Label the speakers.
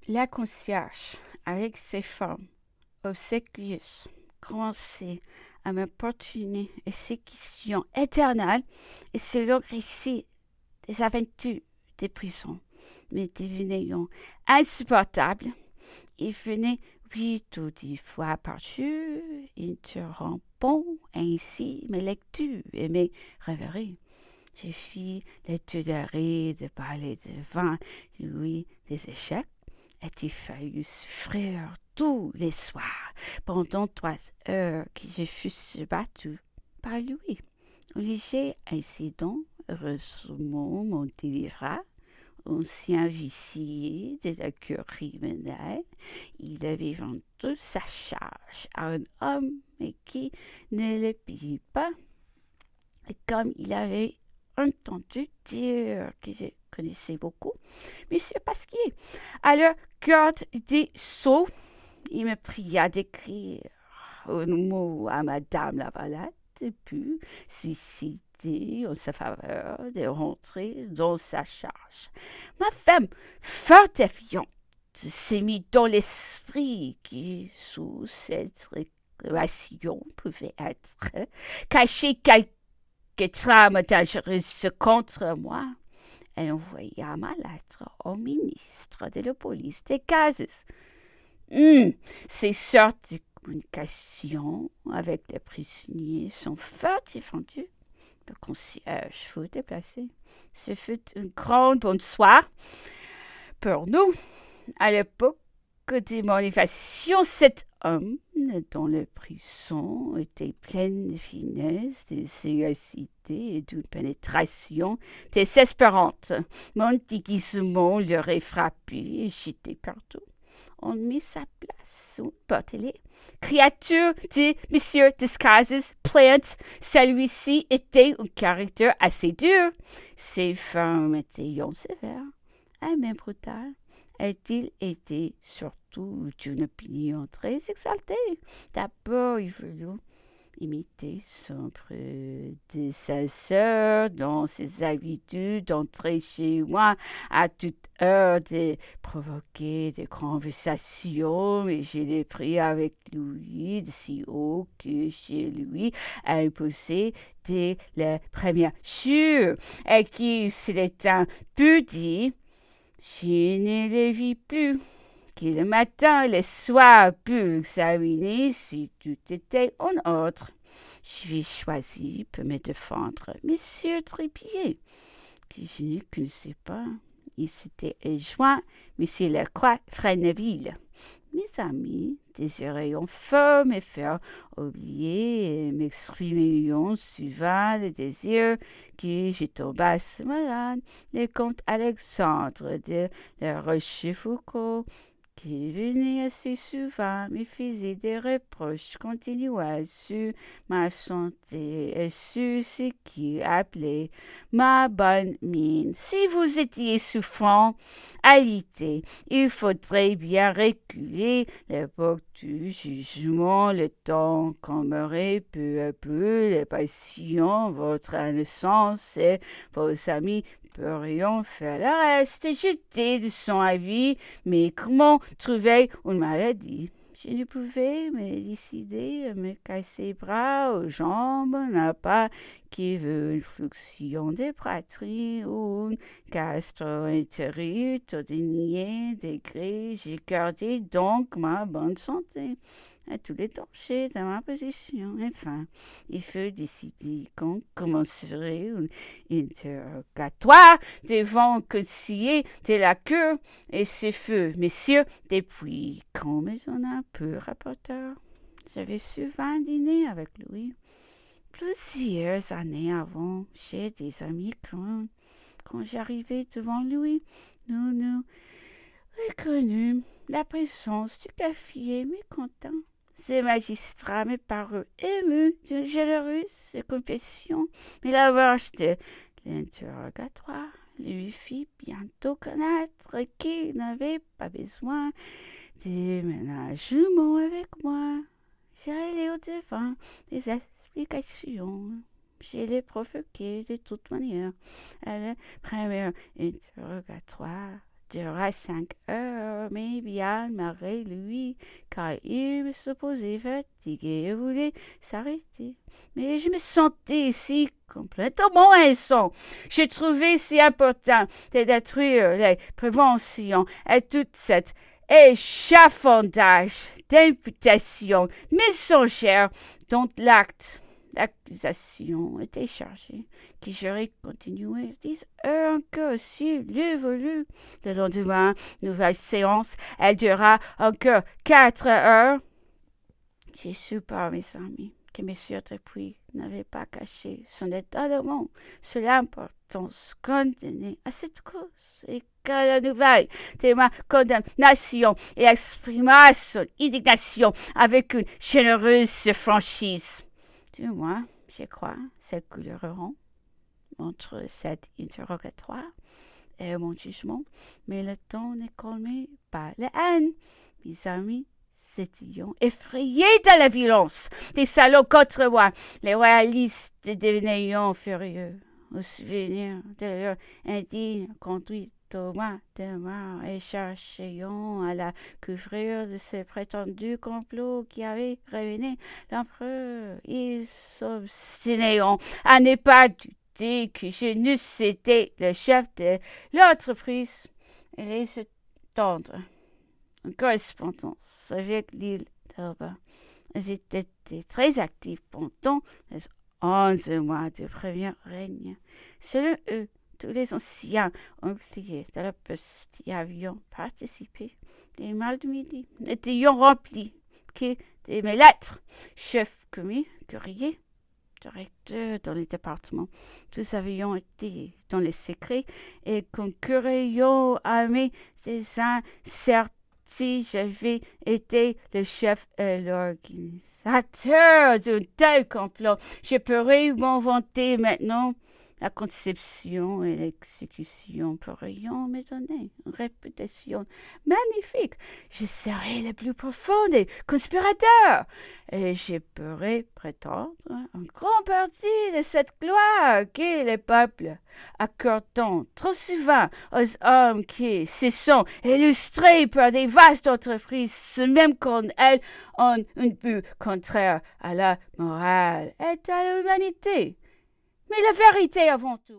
Speaker 1: La concierge, avec ses femmes obséquieuses, commençait à m'importuner et ses questions éternelles et ce long récit des aventures des prisons me devenaient insupportables. Il venait 8 ou 10 fois par jour, interrompant ainsi mes lectures et mes rêveries. Je fis l'étude de parler devant lui des échecs a-t-il fallu souffrir tous les soirs pendant 3 heures que je fusse battu par lui. Un léger incident heureusement m'en délivra. Ancien huissier de la cour criminelle, il avait vendu sa charge à un homme qui ne le payait pas. Et comme il avait entendu dire que je connaissais beaucoup Monsieur Pasquier, à la garde des Sceaux, il me pria d'écrire un mot à Madame Lavalette, puis citer en sa faveur de rentrer dans sa charge. Ma femme, fort défiante, s'est mis dans l'esprit que sous cette relation pouvait être caché quelque trame dangereuse contre moi. Elle envoya ma lettre au ministre de la police des Cases. Ces sortes de communications avec les prisonniers sont fort défendues. Le concierge fut déplacé. Ce fut une grande bonne soirée pour nous. À l'époque de mon évasion, cet homme dont le prison était plein de finesse, de sagacité et d'une pénétration désespérante. Mon déguisement l'aurait frappé et jeté partout. On mit sa place sous portele. Créature de Monsieur Descases, plainte, celui-ci était un caractère assez dur. Ses femmes étaient sévères, et même brutales. A-t-il été surtout d'une opinion très exaltée? D'abord, il voulut imiter son prédécesseur dans ses habitudes d'entrer chez moi à toute heure, de provoquer des conversations, et je l'ai pris avec lui de si haut que chez lui imposé dès la première jour, et qu'il s'était un peu dit je ne le vis plus, que le matin et le soir put examiner si tout était en ordre. Je vais choisir pour me défendre Monsieur Trépied, que je ne connaissais pas. Il s'était joint Monsieur Lacroix Fresneville. Mes amis désiraient enfin me faire oublier et m'exprimer souvent le désir que je tombasse malade. Le comte Alexandre de la Rochefoucauld, qui venait assez souvent, me faisait des reproches continuels sur ma santé et sur ce qu'il appelait ma bonne mine. Si vous étiez souffrant, alité, il faudrait bien reculer l'époque du jugement, le temps qu'aimerait peu à peu les passions, votre innocence et vos amis pourrions faire le reste. J'étais de son avis, mais comment trouver une maladie? Je ne pouvais me décider à me casser les bras aux jambes, n'a pas qui veut une fluxion des poitrines ou une gastro-entérite au dernier degré. J'ai gardé donc ma bonne santé à tous les dangers de ma position. Enfin, il fut décidé qu'on commencerait un interrogatoire devant un conseiller de la cour, et ce fut monsieur depuis quand me donna un peu rapporteur. J'avais souvent dîné avec lui. Plusieurs années avant, chez des amis quand j'arrivais devant lui, nous nous reconnûmes. La présence du café mécontent. Ces magistrats me parurent émus d'une généreuse confession, mais la marche de l'interrogatoire lui fit bientôt connaître qu'il n'avait pas besoin de ménagement avec moi. J'allais au-devant des explications. Je l'ai provoqué de toute manière. À la première interrogatoire, dura 5 heures, mais bien malgré lui, car il me supposait fatigué et voulait s'arrêter. Mais je me sentais si complètement innocent. J'ai trouvé si important de détruire les préventions et toute cette échafaudage d'imputation mensongère dont l'acte d'accusation était chargé, qui j'aurais continué 10 heures encore s'il eût voulu. Le lendemain, nouvelle séance, elle dura encore 4 heures. J'ai su par mes amis que M. Dupuis n'avait pas caché son étonnement sur l'importance qu'on donnait à cette cause et que la nouvelle de ma condamnation et exprima son indignation avec une généreuse franchise. Du moins, je crois, s'écouleront entre cet interrogatoire et mon jugement, mais le temps n'est calmé par la haine. Mes amis s'étaient effrayés de la violence des salauds contre moi, les royalistes devenaient furieux au souvenir de leur indigne conduite au mois de mars et cherchaient à la couvrir de ce prétendu complot qui avait révélé l'empereur. Ils s'obstinaient à ne pas douter que je n'eusse été le chef de l'entreprise et les attendre. Une correspondance avec l'île d'Elba avait été très active pendant les 11 mois du premier règne. Selon eux, tous les anciens employés de la poste y avaient participé. Les mails de midi étaient remplis que de mes lettres. Chef commis, courrier, directeur dans les départements, tous avaient été dans les secrets et concouraient à mes incertitudes. Si j'avais été le chef et l'organisateur d'un tel complot, je pourrais m'en vanter maintenant. La conception et l'exécution pourraient me donner une réputation magnifique. Je serais le plus profond des conspirateurs et je pourrais prétendre en grande partie de cette gloire que les peuples accordent trop souvent aux hommes qui se sont illustrés par des vastes entreprises, même quand elles ont un but contraire à la morale et à l'humanité. Mais la vérité avant tout.